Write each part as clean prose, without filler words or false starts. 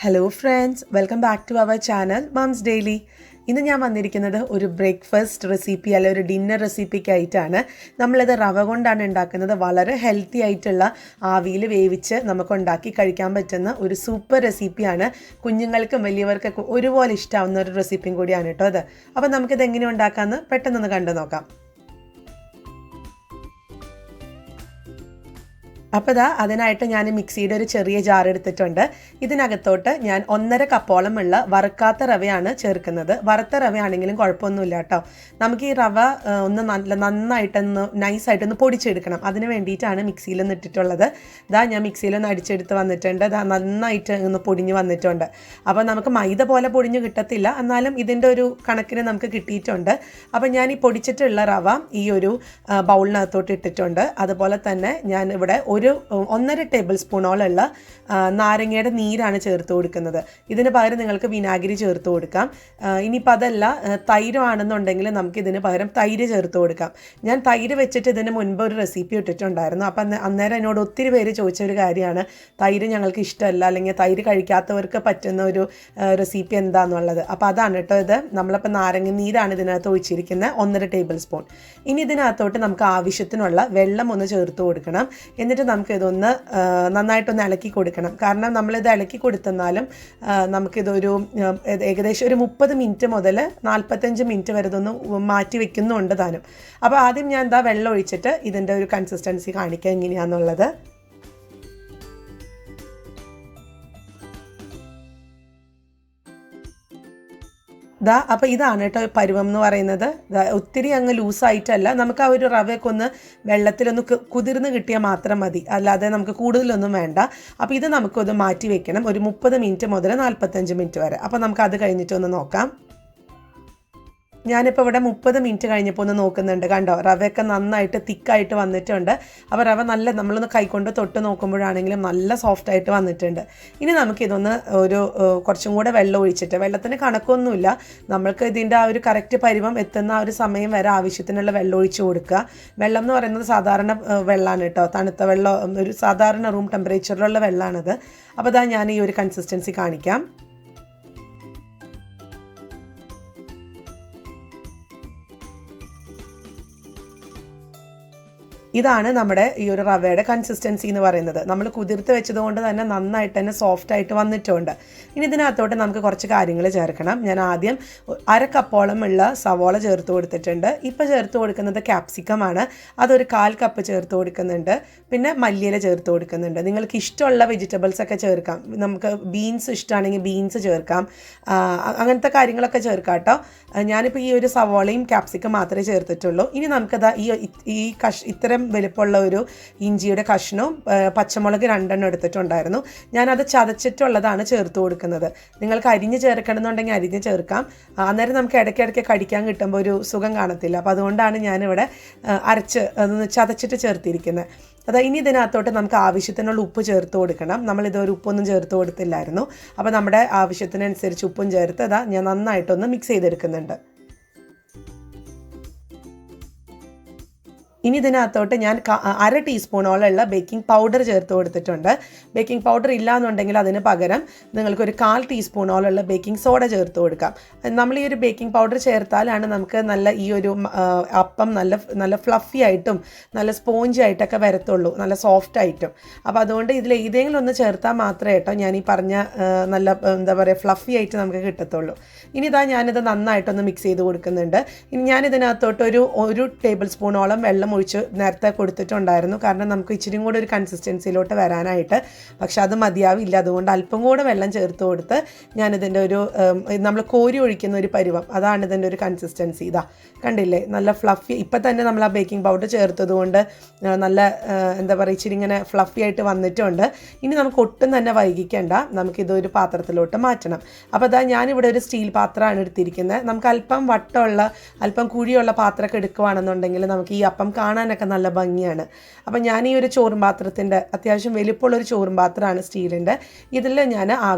Hello friends, welcome back to our channel mums daily. ഇന്ന് ഞാൻ വന്നിരിക്കുന്നത് ഒരു ബ്രേക്ക്ഫാസ്റ്റ് റെസിപ്പി അല്ലെ ഒരു ഡിന്നർ റെസിപ്പിക്കായിട്ടാണ്. നമ്മളിത് റവ കൊണ്ടാണ് ഉണ്ടാക്കുന്നത്. വളരെ ഹെൽത്തി ആയിട്ടുള്ള ആവിയിൽ വേവിച്ച് നമുക്ക് ഉണ്ടാക്കി കഴിക്കാൻ പറ്റുന്ന ഒരു സൂപ്പർ റെസിപ്പിയാണ്. കുഞ്ഞുങ്ങൾക്കും വലിയവർക്കൊക്കെ ഒരുപോലെ ഇഷ്ടമാവുന്ന ഒരു റെസിപ്പിയും കൂടിയാണ് കേട്ടോ അത്. അപ്പോൾ നമുക്കിത് എങ്ങനെ ഉണ്ടാക്കാമെന്ന് പെട്ടെന്നൊന്ന് കണ്ടു നോക്കാം. അപ്പോൾ അതിനായിട്ട് ഞാൻ മിക്സിയുടെ ഒരു ചെറിയ ജാർ എടുത്തിട്ടുണ്ട്. ഇതിനകത്തോട്ട് ഞാൻ 1.5 കപ്പോളം ഉള്ള വറുക്കാത്ത റവയാണ് ചേർക്കുന്നത്. വറുത്ത റവയാണെങ്കിലും കുഴപ്പമൊന്നുമില്ല കേട്ടോ. നമുക്ക് ഈ റവ ഒന്ന് നന്നായിട്ടൊന്ന് നൈസായിട്ടൊന്ന് പൊടിച്ചെടുക്കണം. അതിന് വേണ്ടിയിട്ടാണ് മിക്സിയിലൊന്ന് ഇട്ടിട്ടുള്ളത്. ഞാൻ മിക്സിയിലൊന്ന് അടിച്ചെടുത്ത് വന്നിട്ടുണ്ട്. നന്നായിട്ട് ഒന്ന് പൊടിഞ്ഞ് വന്നിട്ടുണ്ട്. അപ്പോൾ നമുക്ക് മൈദ പോലെ പൊടിഞ്ഞ് കിട്ടത്തില്ല, എന്നാലും ഇതിൻ്റെ ഒരു കണക്കിന് നമുക്ക് കിട്ടിയിട്ടുണ്ട്. അപ്പോൾ ഞാൻ ഈ പൊടിച്ചിട്ടുള്ള റവ ഈ ഒരു ബൗളിനകത്തോട്ട് ഇട്ടിട്ടുണ്ട്. അതുപോലെ തന്നെ ഞാൻ ഇവിടെ 1.5 ടേബിൾ സ്പൂണോളമുള്ള നാരങ്ങയുടെ നീരാണ് ചേർത്ത് കൊടുക്കുന്നത്. ഇതിന് പകരം നിങ്ങൾക്ക് വിനാഗിരി ചേർത്ത് കൊടുക്കാം. ഇനിയിപ്പോൾ അതല്ല, തൈരാണെന്നുണ്ടെങ്കിൽ നമുക്ക് ഇതിന് പകരം തൈര് ചേർത്ത് കൊടുക്കാം. ഞാൻ തൈര് വെച്ചിട്ട് ഇതിന് മുൻപ് ഒരു റെസിപ്പി ഇട്ടിട്ടുണ്ടായിരുന്നു. അപ്പം അന്നേരം എന്നോട് ഒത്തിരി പേര് ചോദിച്ചൊരു കാര്യമാണ്, തൈര് ഞങ്ങൾക്ക് ഇഷ്ടമല്ല, അല്ലെങ്കിൽ തൈര് കഴിക്കാത്തവർക്ക് പറ്റുന്ന ഒരു റെസിപ്പി എന്താണെന്നുള്ളത്. അപ്പോൾ അതാണ് കേട്ടോ ഇത്. നമ്മളിപ്പോൾ നാരങ്ങ നീരാണ് ഇതിനകത്ത് ഒഴിച്ചിരിക്കുന്നത്, 1.5 ടേബിൾ സ്പൂൺ. ഇനി ഇതിനകത്തോട്ട് നമുക്ക് ആവശ്യത്തിനുള്ള വെള്ളം ഒന്ന് ചേർത്ത് കൊടുക്കണം. എന്നിട്ട് നമുക്കിതൊന്ന് നന്നായിട്ടൊന്ന് ഇളക്കി കൊടുക്കണം. കാരണം നമ്മളിത് ഇളക്കി കൊടുത്തെന്നാലും നമുക്കിതൊരു ഏകദേശം ഒരു 30 മിനിറ്റ് മുതൽ 45 മിനിറ്റ് വരെ ഇതൊന്ന് മാറ്റി വെക്കുന്നുണ്ട് താനും. അപ്പോൾ ആദ്യം ഞാൻ വെള്ളം ഒഴിച്ചിട്ട് ഇതിൻ്റെ ഒരു കൺസിസ്റ്റൻസി കാണിക്കാം എങ്ങനെയാണെന്നുള്ളത്. അപ്പോൾ ഇതാണ് കേട്ടോ പരുവം എന്ന് പറയുന്നത്. ഒത്തിരി അങ്ങ് ലൂസായിട്ടല്ല, നമുക്ക് ആ ഒരു റവയൊക്കെ ഒന്ന് വെള്ളത്തിലൊന്ന് കുതിർന്ന് കിട്ടിയാൽ മാത്രം മതി, അല്ലാതെ നമുക്ക് കൂടുതലൊന്നും വേണ്ട. അപ്പോൾ ഇത് നമുക്കൊന്ന് മാറ്റി വെക്കണം ഒരു 30 മിനിറ്റ് മുതൽ 45 മിനിറ്റ് വരെ. അപ്പോൾ നമുക്ക് അത് കഴിഞ്ഞിട്ടൊന്ന് നോക്കാം. ഞാനിപ്പോൾ ഇവിടെ 30 മിനിറ്റ് കഴിഞ്ഞപ്പോൾ ഒന്ന് നോക്കുന്നുണ്ട്. കണ്ടോ, റവയൊക്കെ നന്നായിട്ട് തിക്കായിട്ട് വന്നിട്ടുണ്ട്. അപ്പോൾ റവ നമ്മളൊന്ന് കൈകൊണ്ട് തൊട്ട് നോക്കുമ്പോഴാണെങ്കിലും നല്ല സോഫ്റ്റായിട്ട് വന്നിട്ടുണ്ട്. ഇനി നമുക്കിതൊന്ന് കുറച്ചും കൂടെ വെള്ളം ഒഴിച്ചിട്ട്, വെള്ളത്തിന് കണക്കൊന്നുമില്ല, നമ്മൾക്ക് ഇതിൻ്റെ ആ ഒരു കറക്റ്റ് പരുവം എത്തുന്ന ആ ഒരു സമയം വരെ ആവശ്യത്തിനുള്ള വെള്ളം ഒഴിച്ച് കൊടുക്കുക. വെള്ളം എന്ന് പറയുന്നത് സാധാരണ വെള്ളമാണ് കേട്ടോ, തണുത്ത വെള്ളം, ഒരു സാധാരണ റൂം ടെമ്പറേച്ചറിലുള്ള വെള്ളമാണത്. അപ്പോൾ ഞാൻ ഈ ഒരു കൺസിസ്റ്റൻസി കാണിക്കാം. ഇതാണ് നമ്മുടെ ഈ ഒരു റവയുടെ കൺസിസ്റ്റൻസി എന്ന് പറയുന്നത്. നമ്മൾ കുതിർത്ത് വെച്ചതുകൊണ്ട് തന്നെ നന്നായിട്ട് തന്നെ സോഫ്റ്റായിട്ട് വന്നിട്ടുണ്ട്. ഇനി ഇതിനകത്തോട്ട് നമുക്ക് കുറച്ച് കാര്യങ്ങൾ ചേർക്കണം. ഞാൻ ആദ്യം 1/2 കപ്പോളം ഉള്ള സവോള ചേർത്ത് കൊടുത്തിട്ടുണ്ട്. ഇപ്പോൾ ചേർത്ത് കൊടുക്കുന്നത് ക്യാപ്സിക്കമാണ്, അതൊരു 1/4 കപ്പ് ചേർത്ത് കൊടുക്കുന്നുണ്ട്. പിന്നെ മല്ലിയില ചേർത്ത് കൊടുക്കുന്നുണ്ട്. നിങ്ങൾക്ക് ഇഷ്ടമുള്ള വെജിറ്റബിൾസൊക്കെ ചേർക്കാം. നമുക്ക് ബീൻസ് ഇഷ്ടമാണെങ്കിൽ ബീൻസ് ചേർക്കാം, അങ്ങനത്തെ കാര്യങ്ങളൊക്കെ ചേർക്കാം കേട്ടോ. ഞാനിപ്പോൾ ഈ ഒരു സവോളയും ക്യാപ്സിക്കം മാത്രമേ ചേർത്തിട്ടുള്ളൂ. ഇനി നമുക്കത് ഈ ഇത്തരം വലുപ്പമുള്ള ഒരു ഇഞ്ചിയുടെ കഷ്ണവും പച്ചമുളക് 2 എടുത്തിട്ടുണ്ടായിരുന്നു. ഞാനത് ചതച്ചിട്ടുള്ളതാണ് ചേർത്ത് കൊടുക്കുന്നത്. നിങ്ങൾക്ക് അരിഞ്ഞ് ചേർക്കണമെന്നുണ്ടെങ്കിൽ അരിഞ്ഞ് ചേർക്കാം. അന്നേരം നമുക്ക് ഇടയ്ക്കിടയ്ക്ക് കടിക്കാൻ കിട്ടുമ്പോൾ ഒരു സുഖം കാണത്തില്ല. അപ്പോൾ അതുകൊണ്ടാണ് ഞാനിവിടെ ചതച്ചിട്ട് ചേർത്തിരിക്കുന്നത്. ഇനി ഇതിനകത്തോട്ട് നമുക്ക് ആവശ്യത്തിനുള്ള ഉപ്പ് ചേർത്ത് കൊടുക്കണം. നമ്മളിതൊരു ഉപ്പൊന്നും ചേർത്ത് കൊടുത്തില്ലായിരുന്നു. അപ്പോൾ നമ്മുടെ ആവശ്യത്തിനനുസരിച്ച് ഉപ്പും ചേർത്ത് ഞാൻ നന്നായിട്ടൊന്ന് മിക്സ് ചെയ്തെടുക്കുന്നുണ്ട്. ഇനി ഇതിനകത്തോട്ട് ഞാൻ 1/2 ടീസ്പൂണോളമുള്ള ബേക്കിംഗ് പൗഡർ ചേർത്ത് കൊടുത്തിട്ടുണ്ട്. ബേക്കിംഗ് പൗഡർ ഇല്ലയെന്നുണ്ടെങ്കിൽ അതിന് പകരം നിങ്ങൾക്കൊരു 1/4 ടീസ്പൂണോളമുള്ള ബേക്കിംഗ് സോഡ ചേർത്ത് കൊടുക്കാം. നമ്മൾ ഈ ഒരു ബേക്കിംഗ് പൗഡർ ചേർത്താലാണ് നമുക്ക് ഈ ഒരു അപ്പം നല്ല ഫ്ലഫി ആയിട്ടും നല്ല സ്പോഞ്ചി ആയിട്ടൊക്കെ വരത്തുള്ളൂ, നല്ല സോഫ്റ്റ് ആയിട്ടും. അപ്പോൾ അതുകൊണ്ട് ഇതിൽ ഏതെങ്കിലും ഒന്ന് ചേർത്താൽ മാത്രമേ കേട്ടോ ഞാൻ ഈ പറഞ്ഞ നല്ല ഫ്ലഫി ആയിട്ട് നമുക്ക് കിട്ടത്തുള്ളൂ. ഇനി ഞാനിത് നന്നായിട്ടൊന്ന് മിക്സ് ചെയ്ത് കൊടുക്കുന്നുണ്ട്. ഇനി ഞാനിതിനകത്തോട്ട് ഒരു ടേബിൾ സ്പൂണോളം വെള്ളം ഒഴിച്ച് നേരത്തെ കൊടുത്തിട്ടുണ്ടായിരുന്നു, കാരണം നമുക്ക് ഇച്ചിരിയും കൂടെ ഒരു കൺസിസ്റ്റൻസിയിലോട്ട് വരാനായിട്ട്. പക്ഷെ അത് മതിയാവില്ല, അതുകൊണ്ട് അല്പം കൂടെ വെള്ളം ചേർത്ത് കൊടുത്ത് ഞാനിതിൻ്റെ നമ്മൾ കോരി ഒഴിക്കുന്ന ഒരു പരുവം, അതാണ് ഇതിൻ്റെ ഒരു കൺസിസ്റ്റൻസി. കണ്ടില്ലേ, നല്ല ഫ്ലഫി. ഇപ്പം തന്നെ നമ്മൾ ആ ബേക്കിംഗ് പൗഡർ ചേർത്തത് കൊണ്ട് നല്ല ഇച്ചിരി ഇങ്ങനെ ഫ്ലഫി ആയിട്ട് വന്നിട്ടുണ്ട്. ഇനി നമുക്ക് ഒട്ടും തന്നെ വൈകിക്കേണ്ട, നമുക്കിതൊരു പാത്രത്തിലോട്ട് മാറ്റണം. അപ്പോൾ ഞാനിവിടെ ഒരു സ്റ്റീൽ പാത്രമാണ് എടുത്തിരിക്കുന്നത്. നമുക്ക് അല്പം വട്ടമുള്ള, അല്പം കുഴിയുള്ള പാത്രമൊക്കെ എടുക്കുകയാണെന്നുണ്ടെങ്കിൽ നമുക്ക് ഈ അപ്പം കാണാനൊക്കെ നല്ല ഭംഗിയാണ്. അപ്പം ഞാൻ ഈ ഒരു ചോറും പാത്രത്തിൻ്റെ അത്യാവശ്യം വലിപ്പമുള്ളൊരു ചോറും പാത്രമാണ് സ്റ്റീലിൻ്റെ. ഇതിൽ ഞാൻ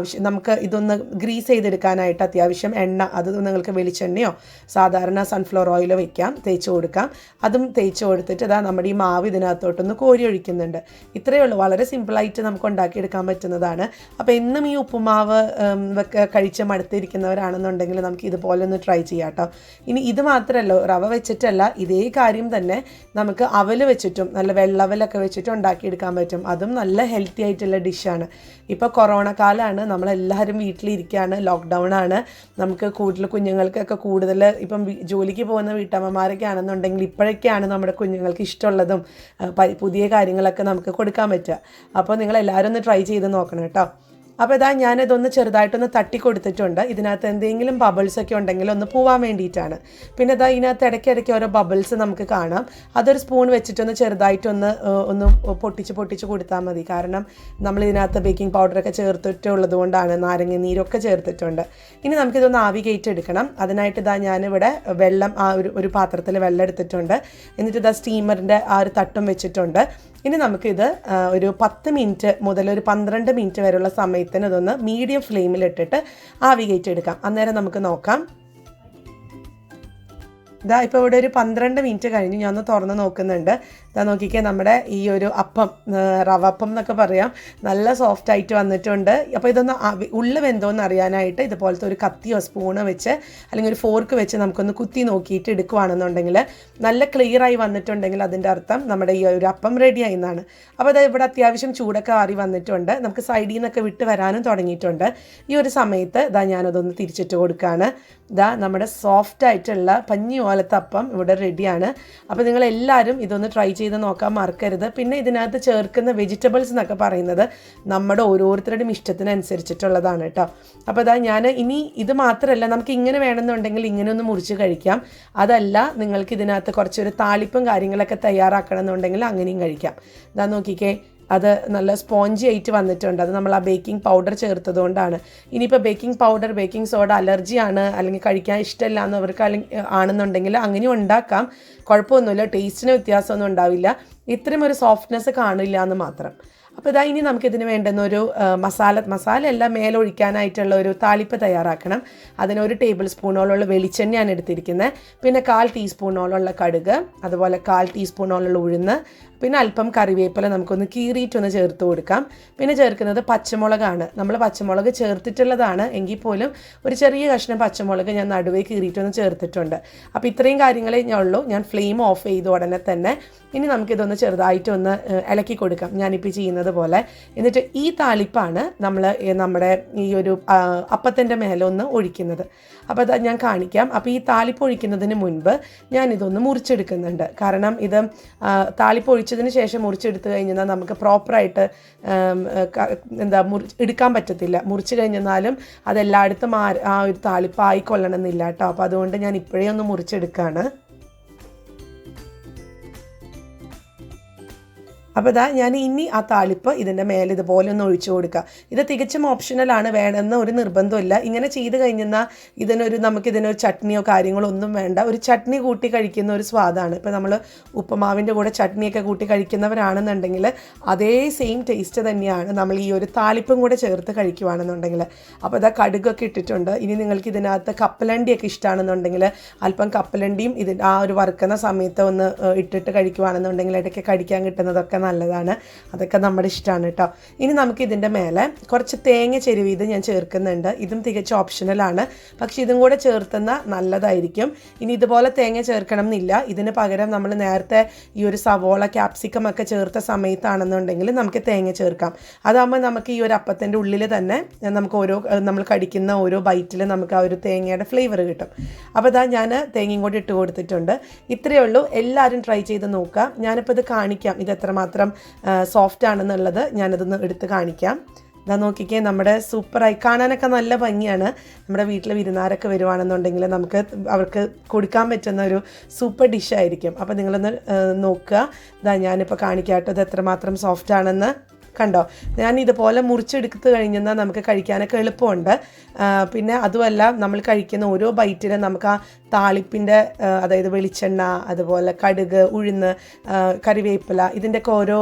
നമുക്ക് ഇതൊന്ന് ഗ്രീസ് ചെയ്തെടുക്കാനായിട്ട് അത്യാവശ്യം എണ്ണ, അത് നിങ്ങൾക്ക് വെളിച്ചെണ്ണയോ സാധാരണ സൺഫ്ലവർ ഓയിലോ വയ്ക്കാം, തേച്ച് കൊടുക്കാം. അതും തേച്ച് കൊടുത്തിട്ട് ഇതാ നമ്മുടെ ഈ മാവ് ഇതിനകത്തോട്ടൊന്ന് കോരി ഒഴിക്കുന്നുണ്ട്. ഇത്രയേ ഉള്ളൂ, വളരെ സിമ്പിളായിട്ട് നമുക്ക് ഉണ്ടാക്കിയെടുക്കാൻ പറ്റുന്നതാണ്. അപ്പോൾ എന്നും ഈ ഉപ്പുമാവ് കഴിച്ച് മടുത്തിരിക്കുന്നവരാണെന്നുണ്ടെങ്കിൽ നമുക്ക് ഇതുപോലെ ഒന്ന് ട്രൈ ചെയ്യാം കേട്ടോ. ഇനി ഇത് മാത്രമല്ല, റവ വെച്ചിട്ടല്ല, ഇതേ കാര്യം തന്നെ നമുക്ക് അവൽ വെച്ചിട്ടും നല്ല വെള്ളവലൊക്കെ വെച്ചിട്ടും ഉണ്ടാക്കിയെടുക്കാൻ പറ്റും. അതും നല്ല ഹെൽത്തി ആയിട്ടുള്ള ഡിഷാണ്. ഇപ്പോൾ കൊറോണ കാലമാണ്, നമ്മളെല്ലാവരും വീട്ടിലിരിക്കുകയാണ്, ലോക്ക്ഡൗൺ ആണ്. നമുക്ക് കുഞ്ഞുങ്ങൾക്കൊക്കെ കൂടുതൽ ഇപ്പം ജോലിക്ക് പോകുന്ന വീട്ടമ്മമാരൊക്കെ ആണെന്നുണ്ടെങ്കിൽ ഇപ്പോഴൊക്കെയാണ് നമ്മുടെ കുഞ്ഞുങ്ങൾക്ക് ഇഷ്ടമുള്ളതും പുതിയ കാര്യങ്ങളൊക്കെ നമുക്ക് കൊടുക്കാൻ പറ്റുക. അപ്പോൾ നിങ്ങളെല്ലാവരും ഒന്ന് ട്രൈ ചെയ്ത് നോക്കണം കേട്ടോ. അപ്പോൾ ഇതാ ഞാനിതൊന്ന് ചെറുതായിട്ടൊന്ന് തട്ടി കൊടുത്തിട്ടുണ്ട്. ഇതിനകത്ത് എന്തെങ്കിലും ബബിൾസൊക്കെ ഉണ്ടെങ്കിൽ ഒന്ന് പോവാൻ വേണ്ടിയിട്ടാണ്. പിന്നെ ഇതാ ഇതിനകത്ത് ഇടയ്ക്കിടയ്ക്ക് ഓരോ ബബിൾസ് നമുക്ക് കാണാം. അതൊരു സ്പൂൺ വെച്ചിട്ടൊന്ന് ചെറുതായിട്ടൊന്ന് പൊട്ടിച്ച് കൊടുത്താൽ മതി. കാരണം നമ്മൾ ഇതിനകത്ത് ബേക്കിംഗ് പൗഡറൊക്കെ ചേർത്തിട്ടുള്ളത് കൊണ്ടാണ്, നാരങ്ങ നീരൊക്കെ ചേർത്തിട്ടുണ്ട്. ഇനി നമുക്കിതൊന്ന് ആവി കയറ്റെടുക്കണം. അതിനായിട്ട് ഇതാ ഞാനിവിടെ വെള്ളം ഒരു പാത്രത്തിൽ വെള്ളം എടുത്തിട്ടുണ്ട്. എന്നിട്ട് ഇതാ സ്റ്റീമറിൻ്റെ ആ ഒരു തട്ടും വെച്ചിട്ടുണ്ട്. ഇനി നമുക്കിത് ഒരു 10 മിനിറ്റ് മുതൽ ഒരു 12 മിനിറ്റ് വരെയുള്ള സമയത്തിന് ഇതൊന്ന് മീഡിയം ഫ്ലെയിമിലിട്ടിട്ട് ആവി കയറ്റിയെടുക്കാം. അന്നേരം നമുക്ക് നോക്കാം. ഇതാ ഇപ്പോൾ ഇവിടെ ഒരു 12 മിനിറ്റ് കഴിഞ്ഞ് ഞാൻ ഒന്ന് തുറന്ന് നോക്കുന്നുണ്ട്. ഇതാ നോക്കിക്കേ, നമ്മുടെ ഈ ഒരു അപ്പം, റവ അപ്പം എന്നൊക്കെ പറയാം, നല്ല സോഫ്റ്റ് ആയിട്ട് വന്നിട്ടുണ്ട്. അപ്പോൾ ഇതൊന്ന് ഉള്ളിൽ വെന്തോന്ന് അറിയാനായിട്ട് ഇതുപോലത്തെ ഒരു കത്തിയോ സ്പൂണോ വെച്ച് അല്ലെങ്കിൽ ഒരു ഫോർക്ക് വെച്ച് നമുക്കൊന്ന് കുത്തി നോക്കിയിട്ട് എടുക്കുകയാണെന്നുണ്ടെങ്കിൽ നല്ല ക്ലിയറായി വന്നിട്ടുണ്ടെങ്കിൽ അതിൻ്റെ അർത്ഥം നമ്മുടെ ഈ ഒരു അപ്പം റെഡിയായി എന്നാണ്. അപ്പോൾ അത് ഇവിടെ അത്യാവശ്യം ചൂടൊക്കെ ആറി വന്നിട്ടുണ്ട്, നമുക്ക് സൈഡിൽ നിന്നൊക്കെ വിട്ട് വരാനും തുടങ്ങിയിട്ടുണ്ട്. ഈ ഒരു സമയത്ത് ഇതാ ഞാനതൊന്ന് തിരിച്ചിട്ട് കൊടുക്കുകയാണ്. ഇതാ നമ്മുടെ സോഫ്റ്റ് ആയിട്ടുള്ള പഞ്ഞി പോലത്തെ അപ്പം ഇവിടെ റെഡിയാണ്. അപ്പോൾ നിങ്ങളെല്ലാവരും ഇതൊന്ന് ട്രൈ ചെയ്ത് നോക്കാൻ മറക്കരുത്. പിന്നെ ഇതിനകത്ത് ചേർക്കുന്ന വെജിറ്റബിൾസ് എന്നൊക്കെ പറയുന്നത് നമ്മുടെ ഓരോരുത്തരുടെയും ഇഷ്ടത്തിനനുസരിച്ചിട്ടുള്ളതാണ് കേട്ടോ. അപ്പോൾ ഇതാ ഞാൻ ഇനി ഇത് മാത്രമല്ല, നമുക്ക് ഇങ്ങനെ വേണമെന്നുണ്ടെങ്കിൽ ഇങ്ങനെ ഒന്ന് മുറിച്ച് കഴിക്കാം. അതല്ല നിങ്ങൾക്ക് ഇതിനകത്ത് കുറച്ചൊരു താളിപ്പും കാര്യങ്ങളൊക്കെ തയ്യാറാക്കണം എന്നുണ്ടെങ്കിൽ അങ്ങനെയും കഴിക്കാം. ഇതാ നോക്കിക്കേ, അത് നല്ല സ്പോഞ്ചി ആയിട്ട് വന്നിട്ടുണ്ട്. അത് നമ്മൾ ആ ബേക്കിംഗ് പൗഡർ ചേർത്തത് കൊണ്ടാണ്. ഇനിയിപ്പോൾ ബേക്കിംഗ് പൗഡർ, ബേക്കിംഗ് സോഡ അലർജിയാണ് അല്ലെങ്കിൽ കഴിക്കാൻ ഇഷ്ടമില്ല എന്നവർക്ക് ആണെന്നുണ്ടെങ്കിൽ അങ്ങനെ ഉണ്ടാക്കാം, കുഴപ്പമൊന്നുമില്ല, ടേസ്റ്റിന് വ്യത്യാസമൊന്നും ഉണ്ടാവില്ല. ഇത്രയും ഒരു സോഫ്റ്റ്നെസ് കാണില്ല എന്ന് മാത്രം. അപ്പോൾ ഇതാ ഇനി നമുക്കിതിന് വേണ്ടുന്ന ഒരു മസാല എല്ലാം മേലൊഴിക്കാനായിട്ടുള്ള ഒരു താളിപ്പ് തയ്യാറാക്കണം. അതിനൊരു ടേബിൾ സ്പൂണോളമുള്ള വെളിച്ചെണ്ണയാണ് എടുത്തിരിക്കുന്നത്. പിന്നെ 1/4 ടീസ്പൂണോളമുള്ള കടുക്, അതുപോലെ 1/4 ടീസ്പൂണോളമുള്ള ഉഴുന്ന്, പിന്നെ അല്പം കറിവേപ്പില നമുക്കൊന്ന് കീറിയിട്ടൊന്ന് ചേർത്ത് കൊടുക്കാം. പിന്നെ ചേർക്കുന്നത് പച്ചമുളകാണ്. നമ്മൾ പച്ചമുളക് ചേർത്തിട്ടുള്ളതാണ് എങ്കിൽ പോലും ഒരു ചെറിയ കഷ്ണം പച്ചമുളക് ഞാൻ നടുവേ കീറിയിട്ടൊന്ന് ചേർത്തിട്ടുണ്ട്. അപ്പോൾ ഇത്രയും കാര്യങ്ങളേ ഞാൻ ഉള്ളൂ. ഞാൻ ഫ്ലെയിം ഓഫ് ചെയ്ത ഉടനെ തന്നെ ഇനി നമുക്കിതൊന്ന് ചെറുതായിട്ടൊന്ന് ഇളക്കി കൊടുക്കാം, ഞാനിപ്പോൾ ചെയ്യുന്നത് പോലെ. എന്നിട്ട് ഈ താളിപ്പാണ് നമ്മുടെ ഈ ഒരു അപ്പത്തിൻ്റെ മേലെ ഒന്ന് ഒഴിക്കുന്നത്. അപ്പോൾ അത് ഞാൻ കാണിക്കാം. അപ്പോൾ ഈ താളിപ്പ് ഒഴിക്കുന്നതിന് മുൻപ് ഞാനിതൊന്ന് മുറിച്ചെടുക്കുന്നുണ്ട്. കാരണം ഇത് താളിപ്പ് ഒഴിച്ചതിന് ശേഷം മുറിച്ചെടുത്ത് കഴിഞ്ഞാൽ നമുക്ക് പ്രോപ്പറായിട്ട് എടുക്കാൻ പറ്റത്തില്ല. മുറിച്ച് കഴിഞ്ഞാലും അതെല്ലായിടത്തും ആ ഒരു താളിപ്പ് ആയിക്കൊള്ളണമെന്നില്ല കേട്ടോ. അപ്പോൾ അതുകൊണ്ട് ഞാൻ ഇപ്പോഴേ ഒന്ന് മുറിച്ചെടുക്കുകയാണ്. അപ്പോൾ ഇതാ ഞാൻ ഇനി ആ താളിപ്പ് ഇതിൻ്റെ മേലെ ഇതുപോലെ ഒന്ന് ഒഴിച്ചു കൊടുക്കുക. ഇത് തികച്ചും ഓപ്ഷണലാണ്, വേണമെന്ന് ഒരു നിർബന്ധമില്ല. ഇങ്ങനെ ചെയ്ത് കഴിഞ്ഞാൽ നമുക്കിതിനൊരു ചട്നിയോ കാര്യങ്ങളോ ഒന്നും വേണ്ട. ഒരു ചട്നി കൂട്ടി കഴിക്കുന്ന ഒരു സ്വാദാണ്. ഇപ്പോൾ നമ്മൾ ഉപ്പുമാവിൻ്റെ കൂടെ ചട്നിയൊക്കെ കൂട്ടി കഴിക്കുന്നവരാണെന്നുണ്ടെങ്കിൽ അതേ സെയിം ടേസ്റ്റ് തന്നെയാണ് നമ്മൾ ഈ ഒരു താളിപ്പും കൂടെ ചേർത്ത് കഴിക്കുകയാണെന്നുണ്ടെങ്കിൽ. അപ്പോൾ ഇതാ കടുകൊക്കെ ഇട്ടിട്ടുണ്ട്. ഇനി നിങ്ങൾക്ക് ഇതിനകത്ത് കപ്പലണ്ടിയൊക്കെ ഇഷ്ടമാണെന്നുണ്ടെങ്കിൽ അല്പം കപ്പലണ്ടിയും ആ ഒരു വറുക്കുന്ന സമയത്ത് ഒന്ന് ഇട്ടിട്ട് കഴിക്കുകയാണെന്നുണ്ടെങ്കിൽ ഇടയ്ക്ക് കടിക്കാൻ കിട്ടുന്നതൊക്കെ നല്ലതാണ്. അതൊക്കെ നമ്മുടെ ഇഷ്ടമാണ് കേട്ടോ. ഇനി നമുക്ക് ഇതിൻ്റെ മേലെ കുറച്ച് തേങ്ങ ചെരുവീത് ഞാൻ ചേർക്കുന്നുണ്ട്. ഇതും തികച്ചും ഓപ്ഷണലാണ്, പക്ഷെ ഇതും കൂടെ ചേർത്തുന്ന നല്ലതായിരിക്കും. ഇനി ഇതുപോലെ തേങ്ങ ചേർക്കണം എന്നില്ല. ഇതിന് പകരം നമ്മൾ നേരത്തെ ഈ ഒരു സവോള, ക്യാപ്സിക്കം ഒക്കെ ചേർത്ത സമയത്താണെന്നുണ്ടെങ്കിൽ നമുക്ക് തേങ്ങ ചേർക്കാം. അതാകുമ്പോൾ നമുക്ക് ഈ ഒരു അപ്പത്തിൻ്റെ ഉള്ളിൽ തന്നെ നമുക്ക് നമ്മൾ കടിക്കുന്ന ഓരോ ബൈറ്റിൽ നമുക്ക് ആ ഒരു തേങ്ങയുടെ ഫ്ലേവർ കിട്ടും. അപ്പോൾ ഇതാ ഞാൻ തേങ്ങയും കൂടി ഇട്ട് കൊടുത്തിട്ടുണ്ട്. ഇത്രയേ ഉള്ളൂ. എല്ലാവരും ട്രൈ ചെയ്ത് നോക്കുക. ഞാനിപ്പോൾ ഇത് കാണിക്കാം, ഇത് എത്രമാത്രം സോഫ്റ്റ് ആണെന്നുള്ളത് ഞാനതൊന്ന് എടുത്ത് കാണിക്കാം. ഇതാ നോക്കിക്കേ, നമ്മുടെ സൂപ്പറായി, കാണാനൊക്കെ നല്ല ഭംഗിയാണ്. നമ്മുടെ വീട്ടിൽ വിരുന്നാരൊക്കെ വരുവാണെന്നുണ്ടെങ്കിൽ അവർക്ക് കൊടുക്കാൻ പറ്റുന്ന ഒരു സൂപ്പർ ഡിഷായിരിക്കും. അപ്പോൾ നിങ്ങളൊന്ന് നോക്കുക. ഇതാ ഞാനിപ്പോൾ കാണിക്കാട്ടോ ഇത് എത്രമാത്രം സോഫ്റ്റ് ആണെന്ന്. കണ്ടോ, ഞാൻ ഇതുപോലെ മുറിച്ചെടുത്ത് കഴിഞ്ഞാൽ നമുക്ക് കഴിക്കാനൊക്കെ എളുപ്പമുണ്ട്. പിന്നെ അതുമല്ല, നമ്മൾ കഴിക്കുന്ന ഓരോ ബൈറ്റിലും നമുക്ക് ആ താളിപ്പിൻ്റെ, അതായത് വെളിച്ചെണ്ണ, അതുപോലെ കടുക്, ഉഴുന്ന്, കറിവേപ്പില, ഇതിൻ്റെയൊക്കെ ഓരോ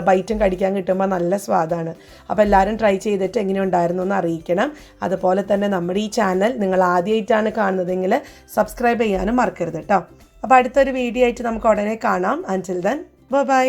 ബൈറ്റും കഴിക്കാൻ കിട്ടുമ്പോൾ നല്ല സ്വാദാണ്. അപ്പോൾ എല്ലാവരും ട്രൈ ചെയ്തിട്ട് എങ്ങനെയുണ്ടായിരുന്നു എന്ന് അറിയിക്കണം. അതുപോലെ തന്നെ നമ്മുടെ ഈ ചാനൽ നിങ്ങൾ ആദ്യമായിട്ടാണ് കാണുന്നതെങ്കിൽ സബ്സ്ക്രൈബ് ചെയ്യാനും മറക്കരുത് കേട്ടോ. അപ്പോൾ അടുത്തൊരു വീഡിയോ ആയിട്ട് നമുക്ക് ഉടനെ കാണാം. അൻറ്റിൽ ദെൻ ബൈ.